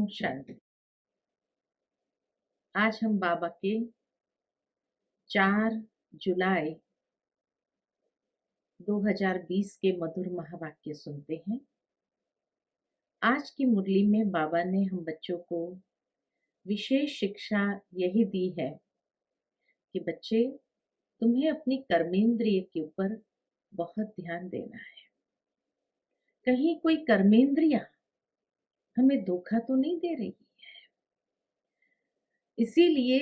ओम शांति। आज हम बाबा के 4 जुलाई 2020 के मधुर महावाक्य सुनते हैं। आज की मुरली में बाबा ने हम बच्चों को विशेष शिक्षा यही दी है कि बच्चे, तुम्हें अपनी कर्मेंद्रिय के ऊपर बहुत ध्यान देना है। कहीं कोई कर्मेंद्रिया हमें धोखा तो नहीं दे रही है, इसीलिए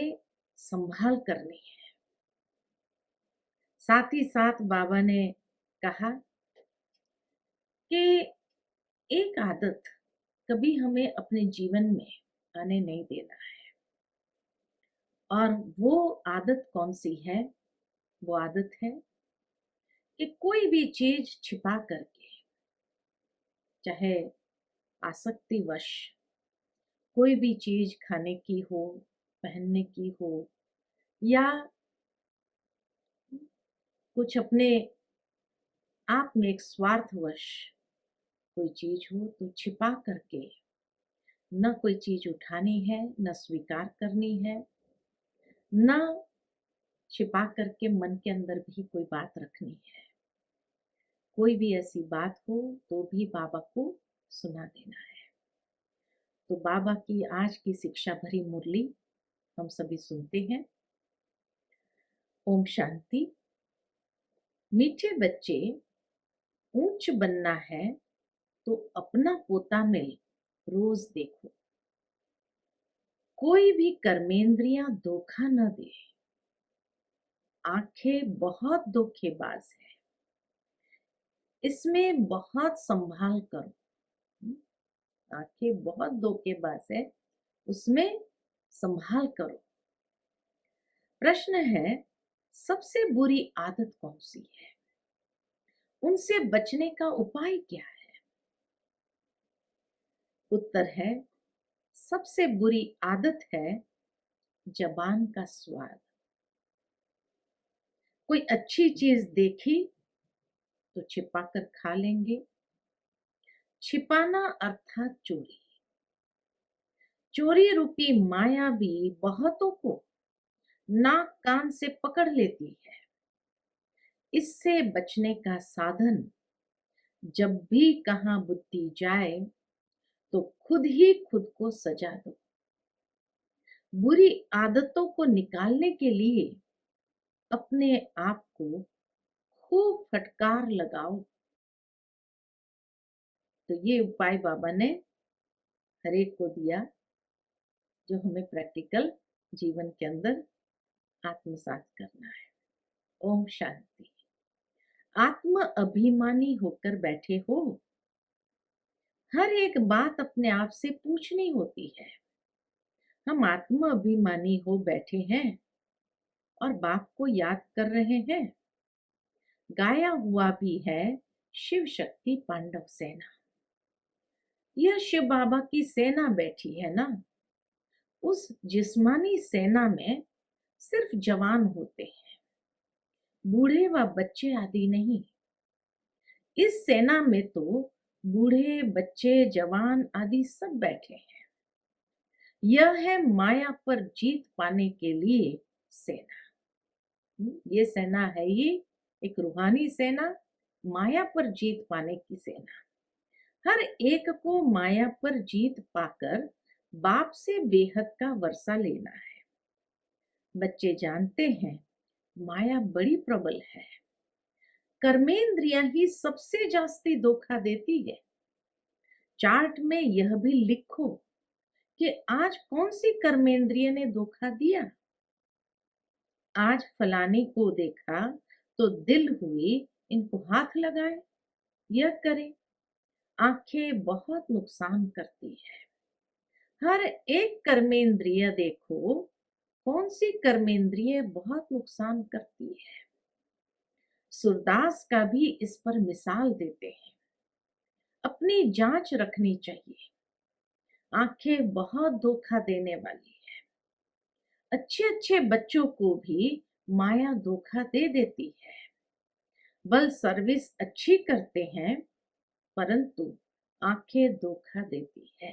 संभाल करनी है। साथ ही साथ बाबा ने कहा कि एक आदत कभी हमें अपने जीवन में आने नहीं देना है। और वो आदत कौन सी है? वो आदत है कि कोई भी चीज छिपा करके, चाहे आसक्तिवश कोई भी चीज खाने की हो, पहनने की हो, या कुछ अपने आप में एक स्वार्थवश कोई चीज हो, तो छिपा करके न कोई चीज उठानी है, न स्वीकार करनी है, न छिपा करके मन के अंदर भी कोई बात रखनी है। कोई भी ऐसी बात हो तो भी बाबा को सुना देना है। तो बाबा की आज की शिक्षा भरी मुरली हम सभी सुनते हैं। ओम शांति। मीठे बच्चे, ऊंच बनना है तो अपना पोता मिल रोज देखो। कोई भी कर्मेंद्रियां धोखा न दे। आंखें बहुत धोखेबाज है, इसमें बहुत संभाल करो। आंखें बहुत धोखेबाज है, उसमें संभाल करो। प्रश्न है, सबसे बुरी आदत कौन सी है? उनसे बचने का उपाय क्या है? उत्तर है, सबसे बुरी आदत है जबान का स्वाद। कोई अच्छी चीज देखी तो छिपा कर खा लेंगे। छिपाना अर्थात चोरी। चोरी रूपी माया भी बहुतों को नाक कान से पकड़ लेती है। इससे बचने का साधन, जब भी कहाँ बुद्धि जाए तो खुद ही खुद को सजा दो। बुरी आदतों को निकालने के लिए अपने आप को खूब फटकार लगाओ। तो ये उपाय बाबा ने हर एक को दिया, जो हमें प्रैक्टिकल जीवन के अंदर आत्मसात करना है। ओम शांति। आत्म अभिमानी होकर बैठे हो, हर एक बात अपने आप से पूछनी होती है। हम आत्म अभिमानी हो बैठे हैं और बाप को याद कर रहे हैं। गाया हुआ भी है शिव शक्ति पांडव सेना। यह शिव बाबा की सेना बैठी है ना। उस जिस्मानी सेना में सिर्फ जवान होते हैं, बूढ़े व बच्चे आदि नहीं। इस सेना में तो बूढ़े, बच्चे, जवान आदि सब बैठे हैं। यह है माया पर जीत पाने के लिए सेना। ये सेना है, ये एक रूहानी सेना, माया पर जीत पाने की सेना। हर एक को माया पर जीत पाकर बाप से बेहद का वर्षा लेना है। बच्चे जानते हैं माया बड़ी प्रबल है। कर्मेंद्रियां ही सबसे जास्ती धोखा देती है। चार्ट में यह भी लिखो कि आज कौन सी कर्मेंद्रिय ने धोखा दिया। आज फलाने को देखा तो दिल हुई इनको हाथ लगाए, यह करे। आंखें बहुत नुकसान करती है। हर एक कर्मेंद्रिय देखो कौन सी कर्मेंद्रिय बहुत नुकसान करती है। सूरदास का भी इस पर मिसाल देते हैं। अपनी जांच रखनी चाहिए। आंखें बहुत धोखा देने वाली है। अच्छे अच्छे बच्चों को भी माया धोखा दे देती है। बल सर्विस अच्छी करते हैं, परंतु आंखें धोखा देती है।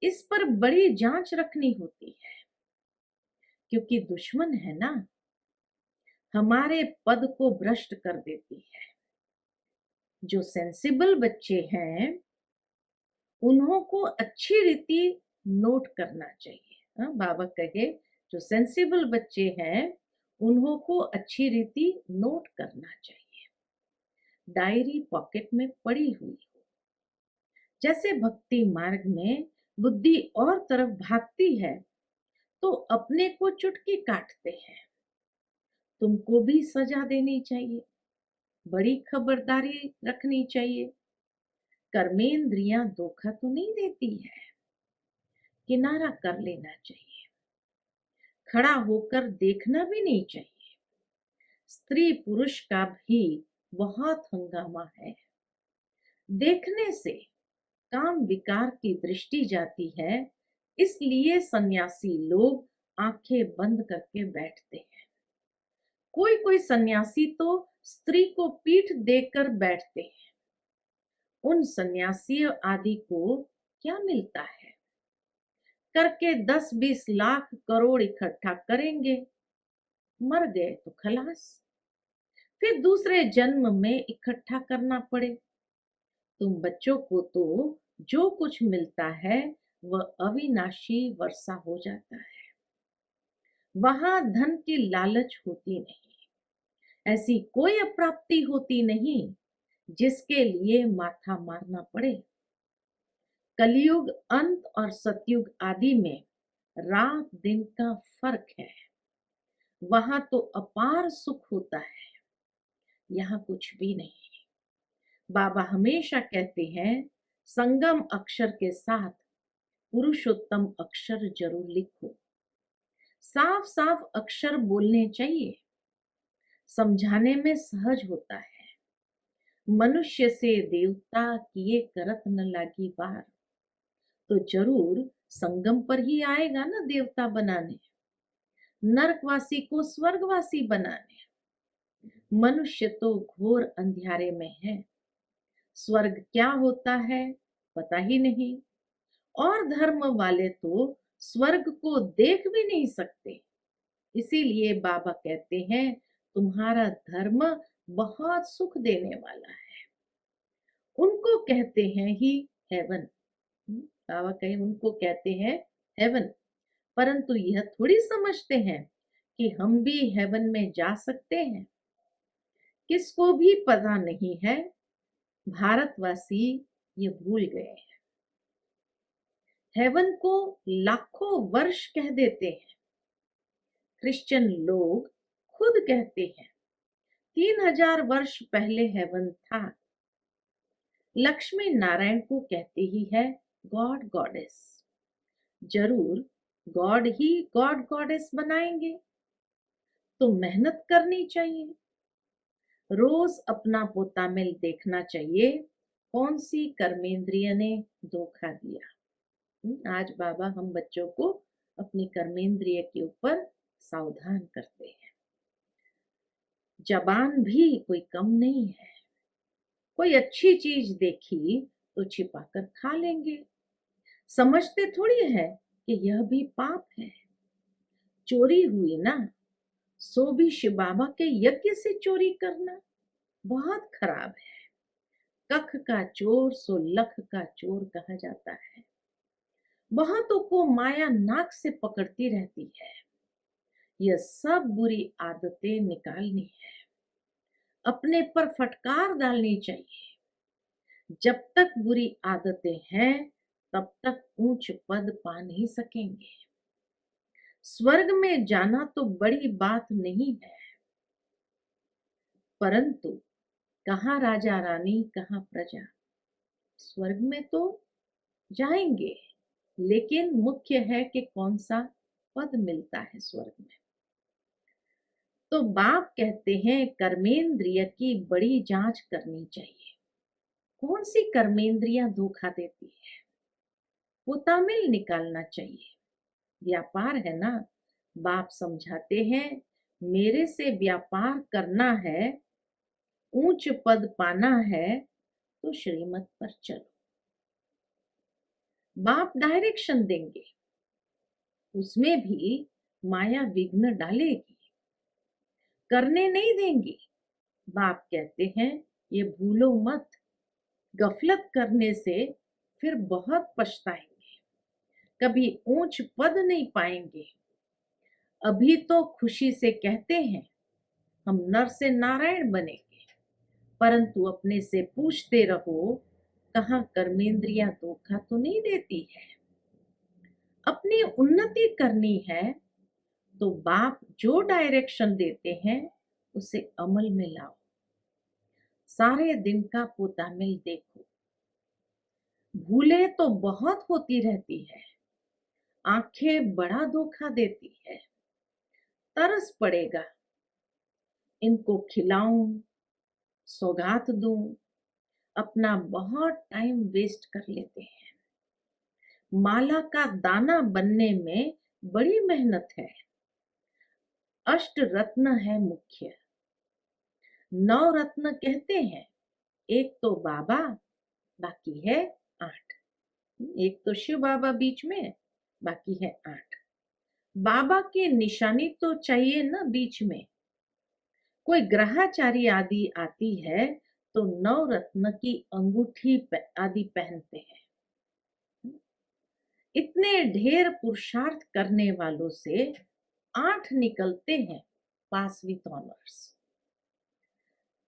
इस पर बड़ी जांच रखनी होती है, क्योंकि दुश्मन है ना, हमारे पद को भ्रष्ट कर देती है। जो सेंसिबल बच्चे हैं उन्हों को अच्छी रीति नोट करना चाहिए। बाबा कहे जो सेंसिबल बच्चे हैं उन्हों को अच्छी रीति नोट करना चाहिए, डायरी पॉकेट में पड़ी हुई हो। जैसे भक्ति मार्ग में बुद्धि और तरफ भागती है तो अपने को चुटकी काटते हैं, तुमको भी सजा देनी चाहिए, बड़ी खबरदारी रखनी चाहिए। कर्मेंद्रियां धोखा तो नहीं देती है, किनारा कर लेना चाहिए, खड़ा होकर देखना भी नहीं चाहिए। स्त्री पुरुष का भी बहुत हंगामा है, देखने से काम विकार की दृष्टि जाती है, इसलिए सन्यासी लोग आंखें बंद करके बैठते हैं। कोई कोई सन्यासी तो स्त्री को पीठ देकर बैठते हैं। उन सन्यासी आदि को क्या मिलता है? करके 10-20 लाख करोड़ इकट्ठा करेंगे, मर गए तो खलास, फिर दूसरे जन्म में इकट्ठा करना पड़े। तुम बच्चों को तो जो कुछ मिलता है वह अविनाशी वर्षा हो जाता है, वहां धन की लालच होती नहीं, ऐसी कोई अप्राप्ति होती नहीं जिसके लिए माथा मारना पड़े। कलयुग अंत और सतयुग आदि में रात दिन का फर्क है, वहां तो अपार सुख होता है, यहाँ कुछ भी नहीं। बाबा हमेशा कहते हैं संगम अक्षर के साथ पुरुषोत्तम अक्षर जरूर लिखो। साफ साफ अक्षर बोलने चाहिए, समझाने में सहज होता है। मनुष्य से देवता किए करत न लागी बार, तो जरूर संगम पर ही आएगा ना देवता बनाने, नरकवासी को स्वर्गवासी बनाने। मनुष्य तो घोर अंधियारे में है, स्वर्ग क्या होता है पता ही नहीं, और धर्म वाले तो स्वर्ग को देख भी नहीं सकते। इसीलिए बाबा कहते हैं तुम्हारा धर्म बहुत सुख देने वाला है, उनको कहते हैं ही हेवन। बाबा कहे उनको कहते हैं हेवन, परंतु यह थोड़ी समझते हैं कि हम भी हेवन में जा सकते हैं। किसको भी पता नहीं है, भारतवासी ये भूल गए हैं। हेवन को लाखों वर्ष कह देते हैं, क्रिश्चियन लोग खुद कहते हैं 3000 वर्ष पहले हेवन था। लक्ष्मी नारायण को कहते ही है गॉड गॉडेस, जरूर गॉड ही गॉड गॉडेस बनाएंगे, तो मेहनत करनी चाहिए। रोज अपना पोता में देखना चाहिए कौन सी कर्मेंद्रिय ने धोखा दिया। आज बाबा हम बच्चों को अपनी कर्मेंद्रिय के ऊपर सावधान करते हैं। जबान भी कोई कम नहीं है, कोई अच्छी चीज देखी तो छिपाकर खा लेंगे, समझते थोड़ी है कि यह भी पाप है। चोरी हुई ना, सो भी शिव बाबा के यज्ञ से चोरी करना बहुत खराब है। कख का चोर सो लख का चोर कहा जाता है। बहुतों को माया नाक से पकड़ती रहती है, यह सब बुरी आदतें निकालनी है, अपने पर फटकार डालनी चाहिए। जब तक बुरी आदतें हैं तब तक ऊंच पद पा नहीं सकेंगे। स्वर्ग में जाना तो बड़ी बात नहीं है, परंतु कहाँ राजा रानी कहाँ प्रजा, स्वर्ग में तो जाएंगे, लेकिन मुख्य है कि कौन सा पद मिलता है स्वर्ग में। तो बाप कहते हैं कर्मेंद्रिय की बड़ी जांच करनी चाहिए, कौन सी कर्मेंद्रियां धोखा देती है, वो तामिल निकालना चाहिए। व्यापार है ना, बाप समझाते हैं मेरे से व्यापार करना है, ऊंच पद पाना है तो श्रीमत पर चलो। बाप डायरेक्शन देंगे, उसमें भी माया विघ्न डालेगी, करने नहीं देंगी। बाप कहते हैं ये भूलो मत, गफलत करने से फिर बहुत पछताएंगे, कभी ऊंच पद नहीं पाएंगे। अभी तो खुशी से कहते हैं हम नर से नारायण बनेंगे, परंतु अपने से पूछते रहो कहाँ कर्मेंद्रियां धोखा तो नहीं देती है। अपनी उन्नति करनी है तो बाप जो डायरेक्शन देते हैं उसे अमल में लाओ। सारे दिन का पोतामिल देखो, भूले तो बहुत होती रहती है, आंखें बड़ा धोखा देती है। तरस पड़ेगा, इनको खिलाऊं, सौगात दूं, अपना बहुत टाइम वेस्ट कर लेते हैं। माला का दाना बनने में बड़ी मेहनत है, अष्ट रत्न है मुख्य, 9 रत्न कहते हैं, एक तो बाबा, बाकी है 8। एक तो शिव बाबा बीच में, बाकी है 8। बाबा की निशानी तो चाहिए ना बीच में। कोई ग्रहाचारी आदि आती है तो 9 रत्न की अंगूठी आदि पहनते हैं। इतने ढेर पुरुषार्थ करने वालों से 8 निकलते हैं पास विद ऑनर्स।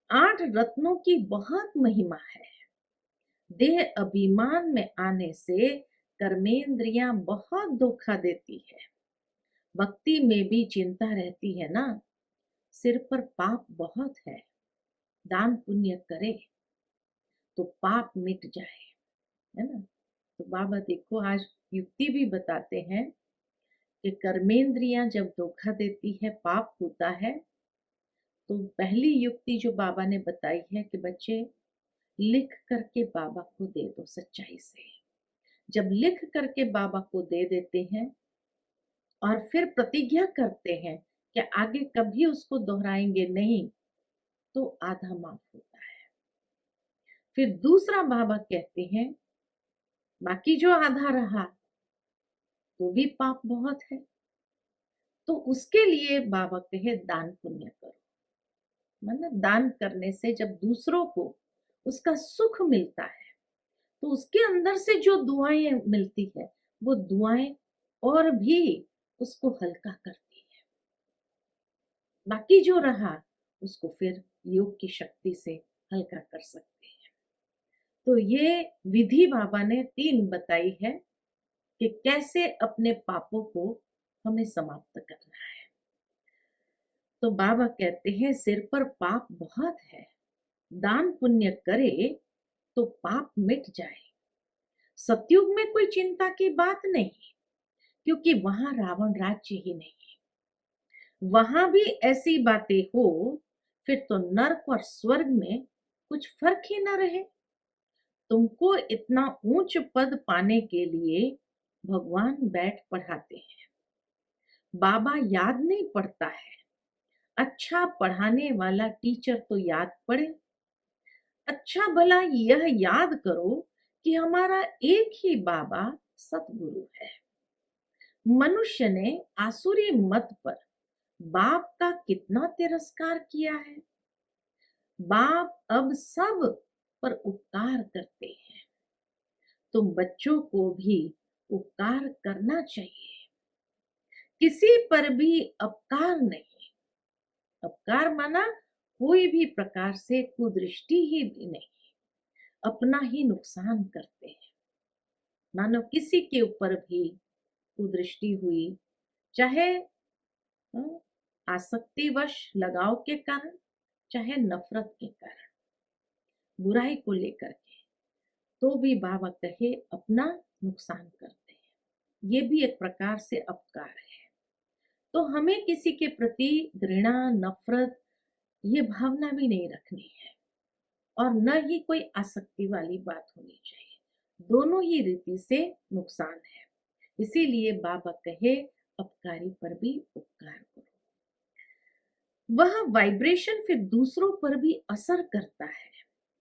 8 रत्नों की बहुत महिमा है। देह अभिमान में आने से कर्मेंद्रियां बहुत धोखा देती है। भक्ति में भी चिंता रहती है ना, सिर पर पाप बहुत है, दान पुण्य करे तो पाप मिट जाए, है ना। तो बाबा देखो आज युक्ति भी बताते हैं कि कर्मेंद्रियां जब धोखा देती है, पाप होता है, तो पहली युक्ति जो बाबा ने बताई है कि बच्चे लिख करके बाबा को दे दो सच्चाई से। जब लिख करके बाबा को दे देते हैं और फिर प्रतिज्ञा करते हैं कि आगे कभी उसको दोहराएंगे नहीं, तो आधा माफ होता है। फिर दूसरा बाबा कहते हैं बाकी जो आधा रहा तो भी पाप बहुत है, तो उसके लिए बाबा कहे दान पुण्य करो। मतलब दान करने से जब दूसरों को उसका सुख मिलता है तो उसके अंदर से जो दुआएं मिलती है वो दुआएं और भी उसको हल्का करती है। बाकी जो रहा उसको फिर योग की शक्ति से हल्का कर सकते हैं। तो ये विधि बाबा ने 3 बताई है कि कैसे अपने पापों को हमें समाप्त करना है। तो बाबा कहते हैं सिर पर पाप बहुत है, दान पुण्य करे तो पाप मिट जाए। सतयुग में कोई चिंता की बात नहीं, क्योंकि वहां रावण राज्य ही नहीं। वहां भी ऐसी बातें हो फिर तो नर्क और स्वर्ग में कुछ फर्क ही ना रहे। तुमको इतना ऊंच पद पाने के लिए भगवान बैठ पढ़ाते हैं। बाबा याद नहीं पड़ता है, अच्छा पढ़ाने वाला टीचर तो याद पड़े। अच्छा भला यह याद करो कि हमारा एक ही बाबा सतगुरु है। मनुष्य ने आसुरी मत पर बाप का कितना तिरस्कार किया है। बाप अब सब पर उपकार करते हैं, तुम बच्चों को भी उपकार करना चाहिए। किसी पर भी अपकार नहीं। अपकार माना कोई भी प्रकार से कुदृष्टि ही नहीं, अपना ही नुकसान करते हैं। मानो किसी के ऊपर भी कुदृष्टि हुई, चाहे आसक्तिवश लगाव के कारण, चाहे नफरत के कारण, बुराई को लेकर के, तो भी बाबा कहे अपना नुकसान करते हैं। ये भी एक प्रकार से अपकार है। तो हमें किसी के प्रति घृणा नफरत ये भावना भी नहीं रखनी है और न ही कोई आसक्ति वाली बात होनी चाहिए। दोनों ही रीति से नुकसान है, इसीलिए बाबा कहे अपकारी पर भी उपकार करो। वह वाइब्रेशन फिर दूसरों पर भी असर करता है।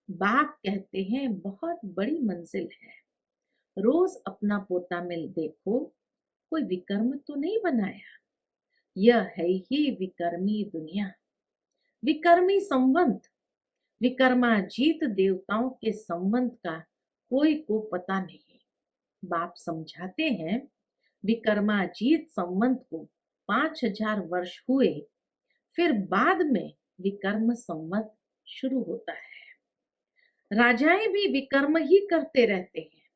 बाप कहते हैं बहुत बड़ी मंजिल है, रोज अपना पोता में देखो, कोई विकर्म तो नहीं बनाया। यह है ही विकर्मी दुनिया, विकर्मी संबंध। विकर्माजीत देवताओं के संबंध का कोई को पता नहीं। बाप समझाते हैं, विकर्माजीत संबंध को 5000 वर्ष हुए, फिर बाद में विकर्म संबंध शुरू होता है। राजाएं भी विकर्म ही करते रहते हैं।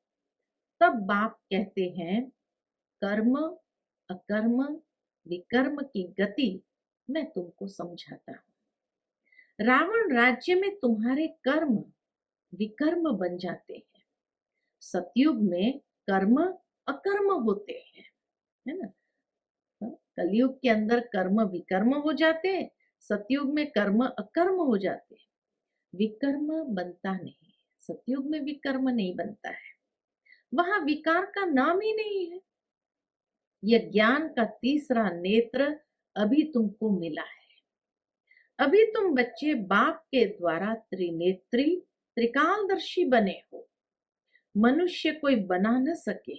तब बाप कहते हैं, कर्म अकर्म विकर्म की गति मैं तुमको समझाता हूं। रावण राज्य में तुम्हारे कर्म विकर्म बन जाते हैं। सतयुग में कर्म अकर्म होते हैं, है ना। कलयुग के अंदर कर्म विकर्म हो जाते हैं, सतयुग में कर्म अकर्म हो जाते हैं। विकर्म बनता नहीं, सतयुग में विकर्म नहीं बनता है। वहां विकार का नाम ही नहीं है। यह ज्ञान का तीसरा नेत्र अभी तुमको मिला है। अभी तुम बच्चे बाप के द्वारा त्रिनेत्री त्रिकालदर्शी बने हो। मनुष्य कोई बना न सके,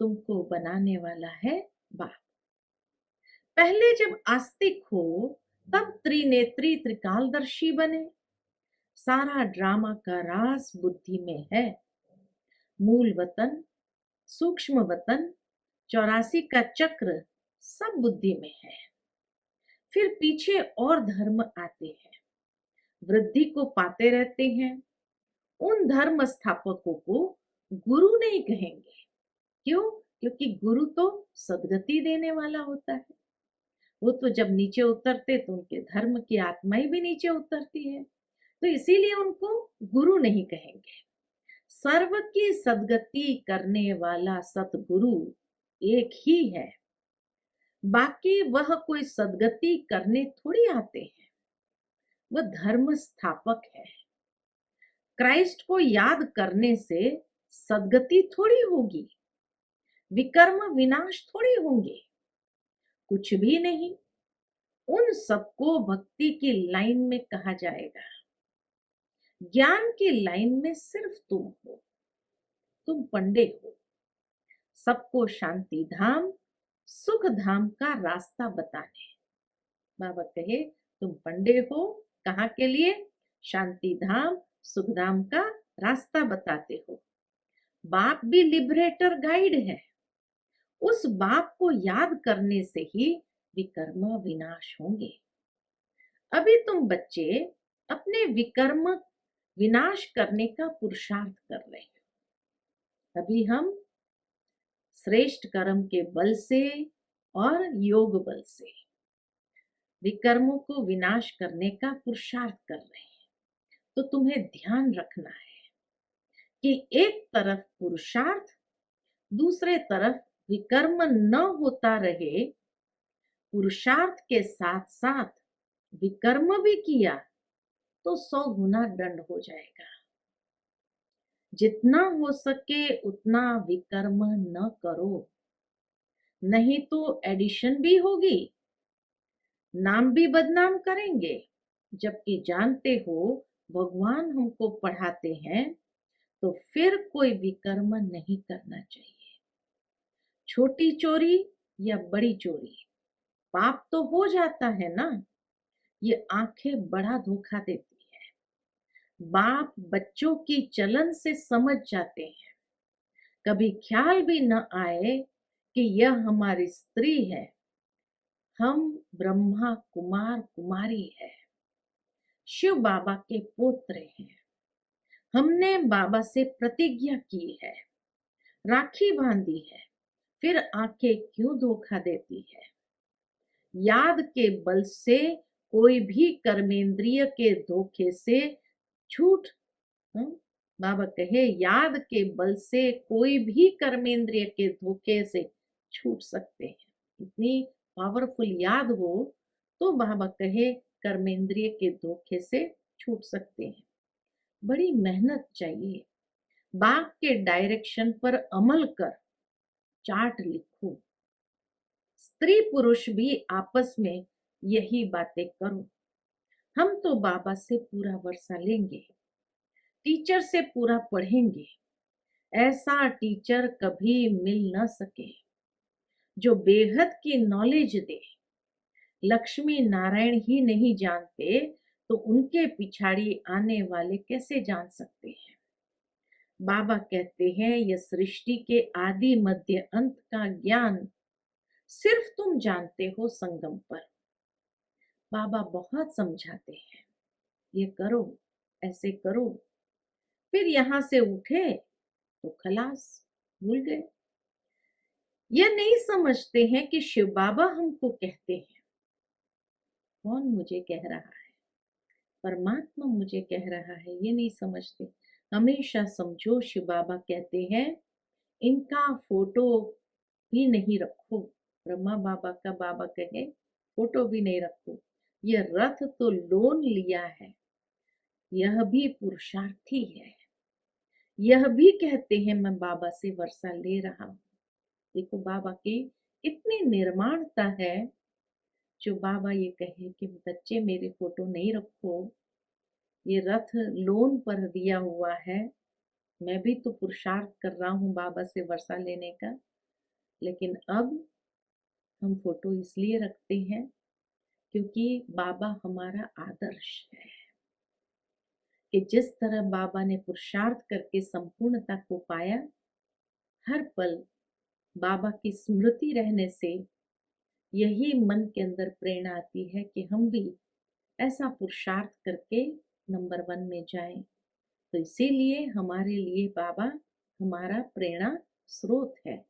तुमको बनाने वाला है बाप। पहले जब आस्तिक हो तब त्रिनेत्री त्रिकालदर्शी बने। सारा ड्रामा का राज बुद्धि में है। मूल वतन, सूक्ष्म वतन, 84 का चक्र सब बुद्धि में है। फिर पीछे और धर्म आते हैं, वृद्धि को पाते रहते हैं। उन धर्म स्थापकों को गुरु नहीं कहेंगे। क्यों? क्योंकि गुरु तो सद्गति देने वाला होता है। वो तो जब नीचे उतरते तो उनके धर्म की आत्माएं भी नीचे उतरती है, तो इसीलिए उनको गुरु नहीं कहेंगे। सर्व की सद्गति करने वाला सतगुरु एक ही है। बाकी वह कोई सद्गति करने थोड़ी आते हैं, वह धर्म स्थापक है। क्राइस्ट को याद करने से सद्गति थोड़ी होगी, विकर्म विनाश थोड़ी होंगे, कुछ भी नहीं। उन सबको भक्ति की लाइन में कहा जाएगा। ज्ञान की लाइन में सिर्फ तुम हो, तुम पंडे हो। सबको शांति धाम सुख धाम का रास्ता बताने। बाबा कहे, तुम पंडे हो, कहाँ के लिए? शांति धाम सुख धाम का रास्ता बताते हो। बाप भी लिबरेटर गाइड है। उस बाप को याद करने से ही विकर्म विनाश होंगे। अभी तुम बच्चे अपने विकर्म विनाश करने का पुरुषार्थ कर रहे हैं। अभी हम श्रेष्ठ कर्म के बल से और योग बल से विकर्मों को विनाश करने का पुरुषार्थ कर रहे हैं। तो तुम्हें ध्यान रखना है कि एक तरफ पुरुषार्थ, दूसरे तरफ विकर्म न होता रहे। पुरुषार्थ के साथ साथ विकर्म भी किया तो 100 गुना दंड हो जाएगा। जितना हो सके उतना विकर्म न करो, नहीं तो एडिशन भी होगी, नाम भी बदनाम करेंगे। जबकि जानते हो भगवान हमको पढ़ाते हैं, तो फिर कोई विकर्म नहीं करना चाहिए। छोटी चोरी या बड़ी चोरी, पाप तो हो जाता है ना। ये आंखें बड़ा धोखा देती है। बाप बच्चों की चलन से समझ जाते हैं। कभी ख्याल भी न आए कि यह हमारी स्त्री है, हम ब्रह्मा कुमार कुमारी है, शिव बाबा के पुत्र हैं। हमने बाबा से प्रतिज्ञा की है, राखी बांधी है, फिर आंखें क्यों धोखा देती है? याद के बल से कोई भी कर्मेंद्रिय के धोखे से छूट, बाबा कहे, याद के बल से कोई भी कर्मेंद्रिय के धोखे से छूट सकते हैं। इतनी पावरफुल याद हो तो बाबा कहे कर्मेंद्रिय के धोखे से छूट सकते हैं। बड़ी मेहनत चाहिए। बाप के डायरेक्शन पर अमल कर चार्ट लिखो। स्त्री पुरुष भी आपस में यही बातें करो। हम तो बाबा से पूरा वर्षा लेंगे, टीचर से पूरा पढ़ेंगे, ऐसा टीचर कभी मिल न सके जो बेहद की नॉलेज दे। लक्ष्मी नारायण ही नहीं जानते तो उनके पिछाड़ी आने वाले कैसे जान सकते हैं। बाबा कहते हैं यह सृष्टि के आदि मध्य अंत का ज्ञान सिर्फ तुम जानते हो संगम पर। बाबा बहुत समझाते हैं, ये करो, ऐसे करो, फिर यहां से उठे तो खलास, भूल गए। यह नहीं समझते हैं कि शिव बाबा हमको कहते हैं। कौन मुझे कह रहा है? परमात्मा मुझे कह रहा है, ये नहीं समझते। हमेशा समझो शिव बाबा कहते हैं इनका फोटो भी नहीं रखो। ब्रह्मा बाबा का बाबा कहे फोटो भी नहीं रखो। यह रथ तो लोन लिया है, यह भी पुरुषार्थी है। यह भी कहते हैं मैं बाबा से वर्षा ले रहा हूं। देखो बाबा की इतनी निर्माणता है, जो बाबा ये कहे कि बच्चे मेरे फोटो नहीं रखो, ये रथ लोन पर दिया हुआ है। मैं भी तो पुरुषार्थ कर रहा हूँ बाबा से वर्षा लेने का, लेकिन अब हम फोटो इसलिए रखते हैं क्योंकि बाबा हमारा आदर्श है। कि जिस तरह बाबा ने पुरुषार्थ करके संपूर्णता को पाया, हर पल बाबा की स्मृति रहने से यही मन के अंदर प्रेरणा आती है कि हम भी ऐसा पुरुषार्थ करके नंबर 1 में जाएं। तो इसीलिए हमारे लिए बाबा हमारा प्रेरणा स्रोत है।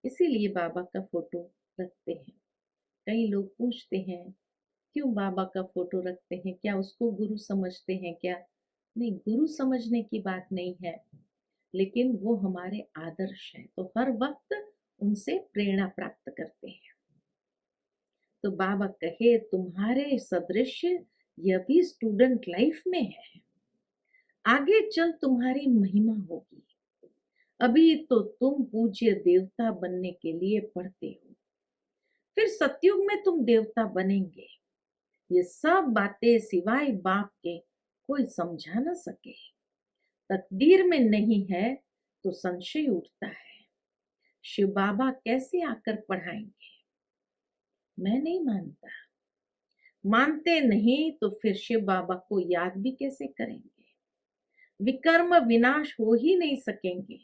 इसीलिए बाबा का फोटो रखते हैं। कई लोग पूछते हैं क्यों बाबा का फोटो रखते हैं, क्या उसको गुरु समझते हैं क्या? नहीं, गुरु समझने की बात नहीं है, लेकिन वो हमारे आदर्श हैं, तो हर वक्त उनसे प्रेरणा प्राप्त करते हैं। तो बाबा कहे तुम्हारे सदृश यह भी स्टूडेंट लाइफ में है, आगे चल तुम्हारी महिमा होगी। अभी तो तुम पूज्य देवता बनने के लिए पढ़ते हो, फिर सतयुग में तुम देवता बनेंगे। ये सब बातें सिवाय बाप के कोई समझा न सके। तकदीर में नहीं है तो संशय उठता है, शिव बाबा कैसे आकर पढ़ाएंगे? मैं नहीं मानता। मानते नहीं तो फिर शिव बाबा को याद भी कैसे करेंगे? विकर्म विनाश हो ही नहीं सकेंगे।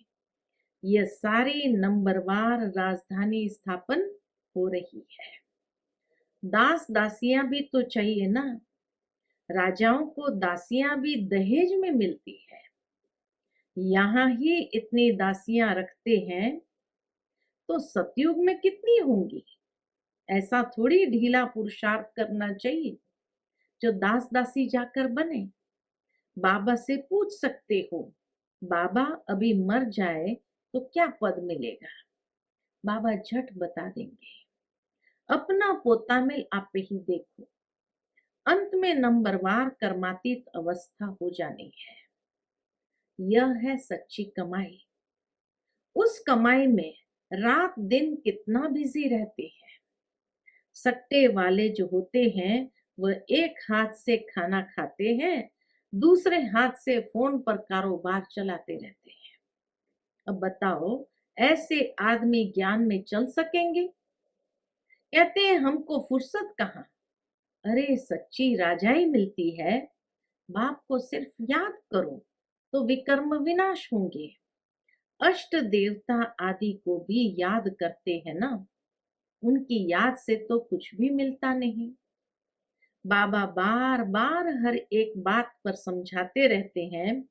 यह सारी नंबरवार राजधानी स्थापन हो रही है। दास दासियां भी तो चाहिए ना। राजाओं को दासियां भी दहेज में मिलती है। यहाँ ही इतनी दासियां रखते हैं तो सतयुग में कितनी होंगी? ऐसा थोड़ी ढीला पुरुषार्थ करना चाहिए जो दास दासी जाकर बने। बाबा से पूछ सकते हो, बाबा अभी मर जाए तो क्या पद मिलेगा? बाबा झट बता देंगे। अपना पोता मिल आप ही देखो, अंत में नंबरवार कर्मातीत अवस्था हो जानी है। यह है सच्ची कमाई। उस कमाई में रात दिन कितना बिजी रहते हैं। सट्टे वाले जो होते हैं वह एक हाथ से खाना खाते हैं, दूसरे हाथ से फोन पर कारोबार चलाते रहते हैं। अब बताओ ऐसे आदमी ज्ञान में चल सकेंगे? कहते हैं हमको फुर्सत कहाँ। अरे सच्ची राजाई मिलती है। बाप को सिर्फ याद करो तो विकर्म विनाश होंगे। अष्ट देवता आदि को भी याद करते हैं ना, उनकी याद से तो कुछ भी मिलता नहीं। बाबा बार बार हर एक बात पर समझाते रहते हैं,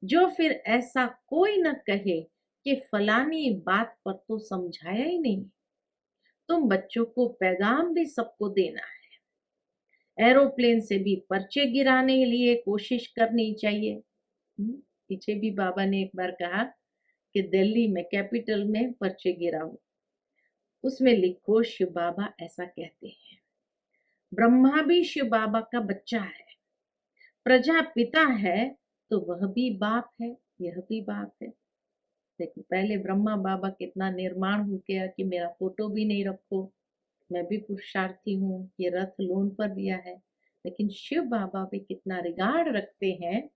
जो फिर ऐसा कोई न कहे कि फलानी बात पर तो समझाया ही नहीं। तुम बच्चों को पैगाम भी सबको देना है। एरोप्लेन से भी पर्चे गिराने लिए कोशिश करनी चाहिए। पीछे भी बाबा ने एक बार कहा कि दिल्ली में कैपिटल में पर्चे गिराओ, उसमें लिखो शिव बाबा ऐसा कहते हैं। ब्रह्मा भी शिव बाबा का बच्चा है, प्रजापिता है तो वह भी बाप है, यह भी बाप है। देखो पहले ब्रह्मा बाबा कितना निर्माण हो गया कि मेरा फोटो भी नहीं रखो, मैं भी पुरुषार्थी हूँ, ये रथ लोन पर दिया है। लेकिन शिव बाबा भी कितना रिगार्ड रखते हैं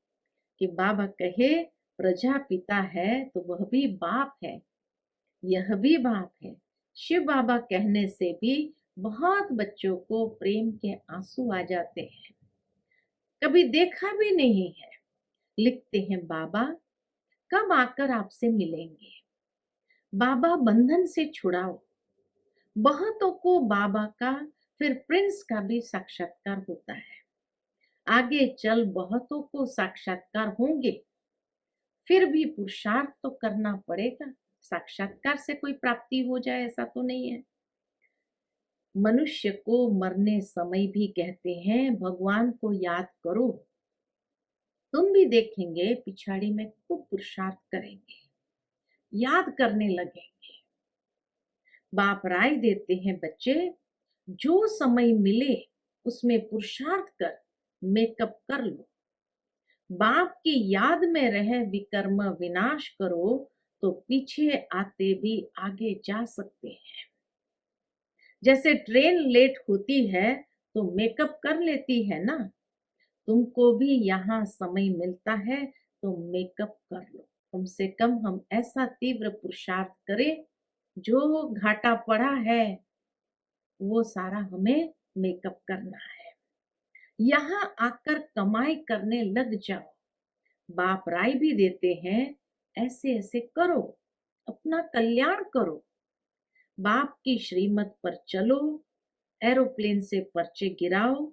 कि बाबा कहे प्रजापिता है तो वह भी बाप है, यह भी बाप है। शिव बाबा कहने से भी बहुत बच्चों को प्रेम के आंसू आ जाते हैं। कभी देखा भी नहीं है, लिखते हैं बाबा कब आकर आपसे मिलेंगे, बाबा बंधन से छुड़ाओ। बहुतों को बाबा का फिर प्रिंस का भी साक्षात्कार होता है। आगे चल बहुतों को साक्षात्कार होंगे, फिर भी पुरुषार्थ तो करना पड़ेगा। साक्षात्कार से कोई प्राप्ति हो जाए ऐसा तो नहीं है। मनुष्य को मरने समय भी कहते हैं भगवान को याद करो, तुम भी देखेंगे पिछाड़ी में खूब पुरुषार्थ करेंगे, याद करने लगेंगे। बाप राय देते हैं बच्चे, जो समय मिले उसमें पुरुषार्थ कर मेकअप कर लो। बाप की याद में रह विकर्म विनाश करो तो पीछे आते भी आगे जा सकते हैं। जैसे ट्रेन लेट होती है तो मेकअप कर लेती है ना, तुमको भी यहाँ समय मिलता है तो मेकअप कर लो। कम से कम हम ऐसा तीव्र पुरुषार्थ करें, जो घाटा पड़ा है वो सारा हमें मेकअप करना है। यहाँ आकर कमाई करने लग जाओ। बाप राय भी देते हैं ऐसे ऐसे करो, अपना कल्याण करो। बाप की श्रीमत पर चलो, एरोप्लेन से पर्चे गिराओ।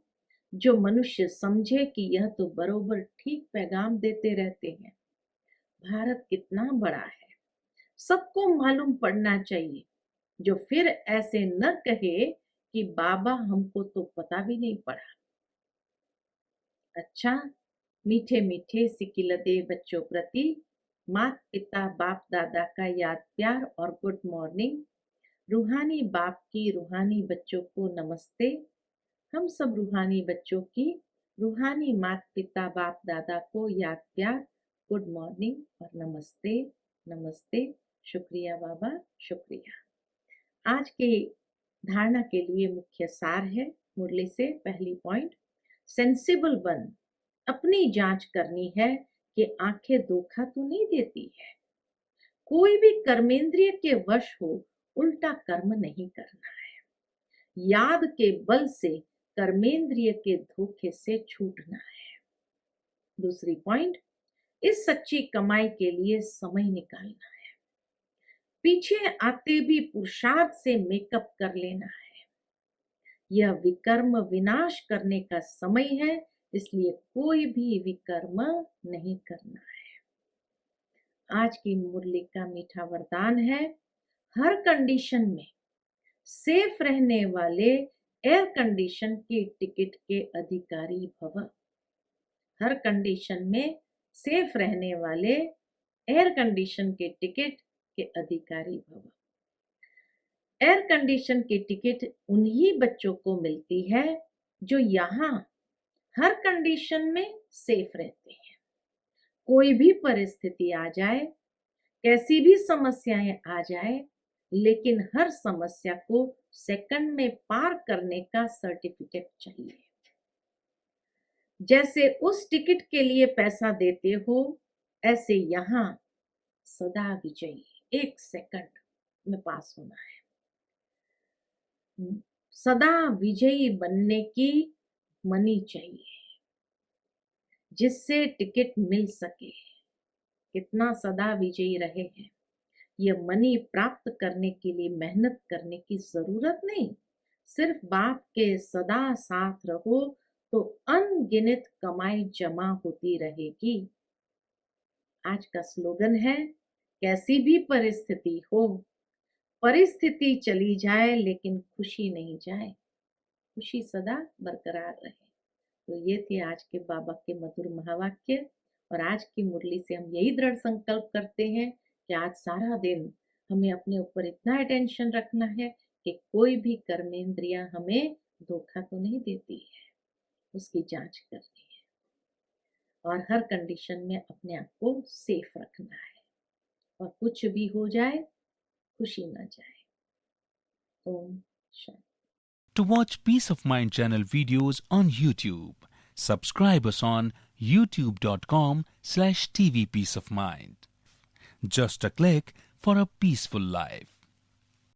जो मनुष्य समझे कि यह तो बरोबर ठीक पैगाम देते रहते हैं। भारत कितना बड़ा है, सबको मालूम पड़ना चाहिए। जो फिर ऐसे न कहे कि बाबा हमको तो पता भी नहीं पड़ा। अच्छा, मीठे मीठे सिकिलदे बच्चों प्रति माता पिता बाप दादा का याद प्यार और गुड मॉर्निंग। रूहानी बाप की रूहानी बच्चों को नमस्ते। हम सब रूहानी बच्चों की रूहानी माता पिता बाप दादा को याद प्यार गुड मॉर्निंग और नमस्ते नमस्ते। शुक्रिया बाबा, शुक्रिया। आज की धारणा के लिए मुख्य सार है मुरली से। पहली पॉइंट, सेंसिबल बन, अपनी जांच करनी है कि आंखें धोखा तो नहीं देती है। कोई भी कर्मेंद्रिय के वश हो उल्टा कर्म नहीं करना है। याद के बल से कर्मेंद्रिय के धोखे से छूटना है। दूसरी पॉइंट, इस सच्ची कमाई के लिए समय निकालना है। पीछे आते भी पुरुषार्थ से मेकअप कर लेना है। यह विकर्म विनाश करने का समय है, इसलिए कोई भी विकर्म नहीं करना है। आज की मुरली का मीठा वरदान है, हर कंडीशन में सेफ रहने वाले एयर कंडीशन की टिकट के अधिकारी भव। हर कंडीशन में सेफ रहने वाले एयर कंडीशन के टिकट के अधिकारी भव। एयर कंडीशन की टिकट उन्हीं बच्चों को मिलती है जो यहाँ हर कंडीशन में सेफ रहते हैं। कोई भी परिस्थिति आ जाए, कैसी भी समस्याएं आ जाए, लेकिन हर समस्या को सेकंड में पार करने का सर्टिफिकेट चाहिए। जैसे उस टिकट के लिए पैसा देते हो, ऐसे यहाँ सदा विजयी 1 सेकंड में पास होना है। सदा विजयी बनने की मनी चाहिए, जिससे टिकट मिल सके। कितना सदा विजयी रहे हैं, यह मनी प्राप्त करने के लिए मेहनत करने की जरूरत नहीं। सिर्फ बाप के सदा साथ रहो तो अनगिनत कमाई जमा होती रहेगी। आज का स्लोगन है, कैसी भी परिस्थिति हो, परिस्थिति चली जाए लेकिन खुशी नहीं जाए, खुशी सदा बरकरार रहे। तो ये थे आज के बाबा के मधुर महावाक्य। और आज की मुरली से हम यही दृढ़ संकल्प करते हैं कि आज सारा दिन हमें अपने ऊपर इतना अटेंशन रखना है कि कोई भी कर्मेंद्रियां हमें धोखा तो नहीं देती है, उसकी जांच करनी है। और हर कंडीशन में अपने आप को सेफ रखना है, और कुछ भी हो जाए खुशी न जाए। Om Shanti. To watch Peace of Mind channel videos on YouTube, subscribe us on youtube.com/tvpeaceofmind. Just a click for a peaceful life.